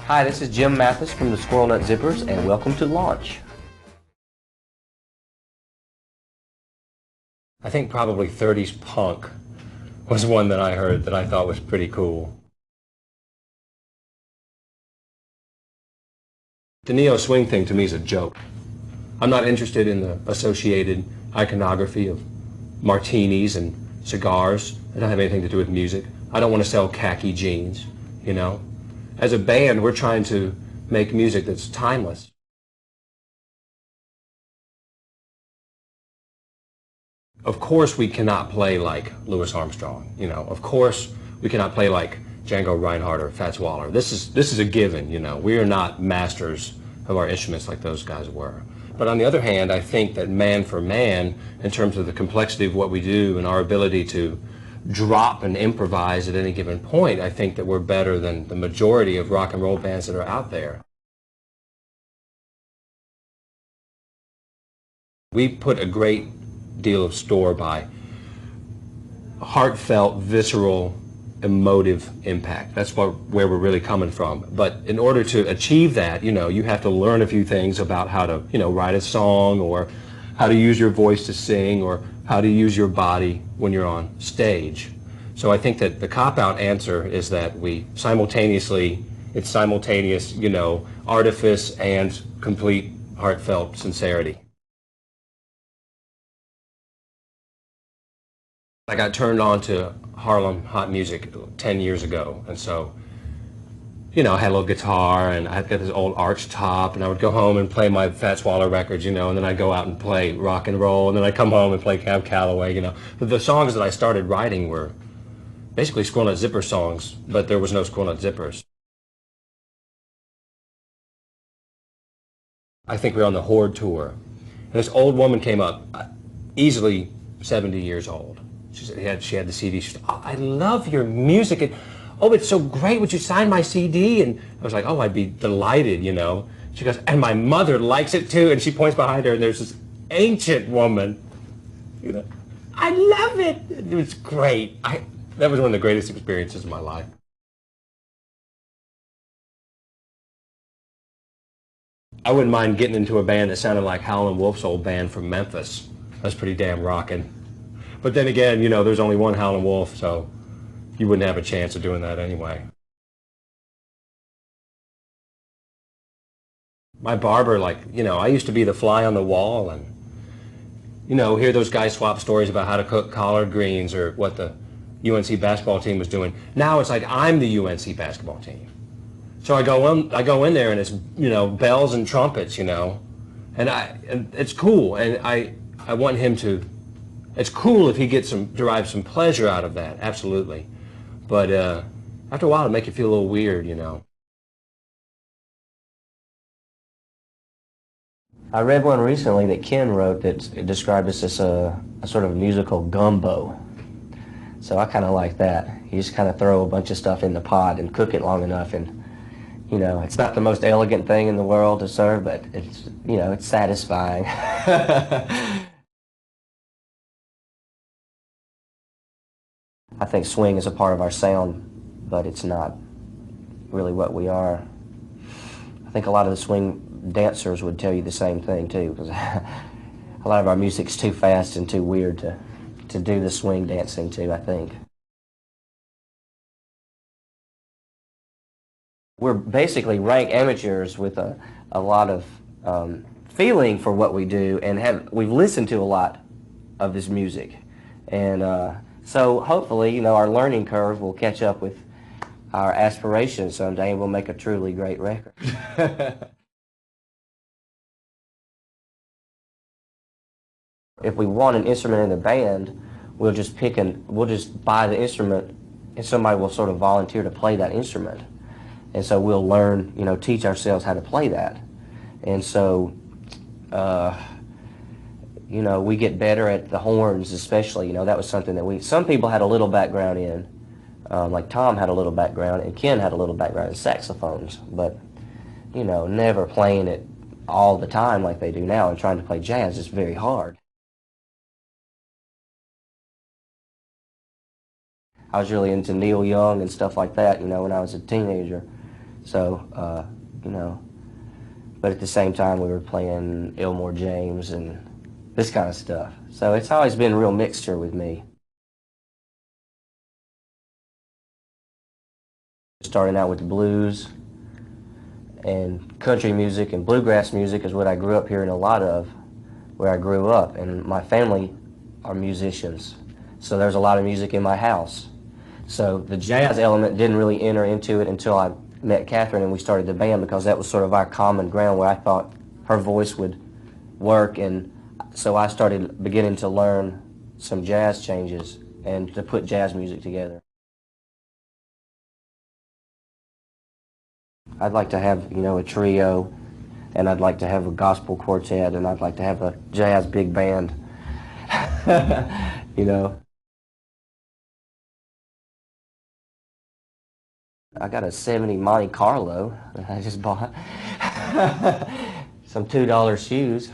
Hi, this is Jim Mathis from the Squirrel Nut Zippers, and welcome to Launch. I think probably 30s punk was one that I heard that I thought was pretty cool. The neo-swing thing to me is a joke. I'm not interested in the associated iconography of martinis and cigars. It doesn't have anything to do with music. I don't want to sell khaki jeans, you know. As a band, we're trying to make music that's timeless. Of course we cannot play like Louis Armstrong, you know. Of course we cannot play like Django Reinhardt or Fats Waller. This is a given, you know. We are not masters of our instruments like those guys were. But on the other hand, I think that man for man, in terms of the complexity of what we do and our ability to drop and improvise at any given point, I think that we're better than the majority of rock and roll bands that are out there. We put a great deal of store by heartfelt, visceral, emotive impact. That's where we're really coming from. But in order to achieve that, you know, you have to learn a few things about how to, you know, write a song, or how to use your voice to sing, or how to use your body when you're on stage. So I think that the cop-out answer is that it's simultaneous, you know, artifice and complete heartfelt sincerity. I got turned on to Harlem hot music 10 years ago, and so, you know, I had a little guitar, and I had got this old arch top, and I would go home and play my Fats Waller records, you know, and then I'd go out and play rock and roll, and then I'd come home and play Cab Calloway, you know. But the songs that I started writing were basically Squirrel Nut Zippers songs, but there was no Squirrel Nut Zippers. I think we were on the Horde tour, and this old woman came up, easily 70 years old. She had the CD. She said, "Oh, I love your music. And, oh, it's so great. Would you sign my CD?" And I was like, "Oh, I'd be delighted, you know." She goes, "And my mother likes it too." And she points behind her, and there's this ancient woman. You know, I love it. It was great. That was one of the greatest experiences of my life. I wouldn't mind getting into a band that sounded like Howlin' Wolf's old band from Memphis. That's pretty damn rockin'. But then again, you know, there's only one Howlin' Wolf, so you wouldn't have a chance of doing that anyway. My barber, like, you know, I used to be the fly on the wall and, you know, hear those guys swap stories about how to cook collard greens or what the UNC basketball team was doing. Now it's like I'm the UNC basketball team. So I go in there and it's, you know, bells and trumpets, you know, and it's cool, and I want him to. It's cool if he derives some pleasure out of that, absolutely. But after a while, it'll make you feel a little weird, you know. I read one recently that Ken wrote that described us as a sort of musical gumbo. So I kind of like that. You just kind of throw a bunch of stuff in the pot and cook it long enough, and, you know, it's not the most elegant thing in the world to serve, but it's, you know, it's satisfying. I think swing is a part of our sound, but it's not really what we are. I think a lot of the swing dancers would tell you the same thing too, because a lot of our music's too fast and too weird to do the swing dancing to, I think. We're basically rank amateurs with a lot of feeling for what we do, and we've listened to a lot of this music. And so hopefully, you know, our learning curve will catch up with our aspirations someday, and we'll make a truly great record. If we want an instrument in the band, we'll just buy the instrument, and somebody will sort of volunteer to play that instrument. And so we'll learn, you know, teach ourselves how to play that. And so, you know, we get better at the horns especially. You know, that was something that some people had a little background in. Like Tom had a little background, and Ken had a little background in saxophones. But, you know, never playing it all the time like they do now and trying to play jazz is very hard. I was really into Neil Young and stuff like that, you know, when I was a teenager. So, you know, but at the same time we were playing Elmore James and this kind of stuff. So it's always been a real mixture with me. Starting out with the blues and country music and bluegrass music is what I grew up hearing a lot of where I grew up. And my family are musicians, so there's a lot of music in my house. So the jazz element didn't really enter into it until I met Catherine and we started the band, because that was sort of our common ground where I thought her voice would work. And so I started beginning to learn some jazz changes and to put jazz music together. I'd like to have, you know, a trio, and I'd like to have a gospel quartet, and I'd like to have a jazz big band. You know. I got a 70 Monte Carlo that I just bought. Some $2 shoes.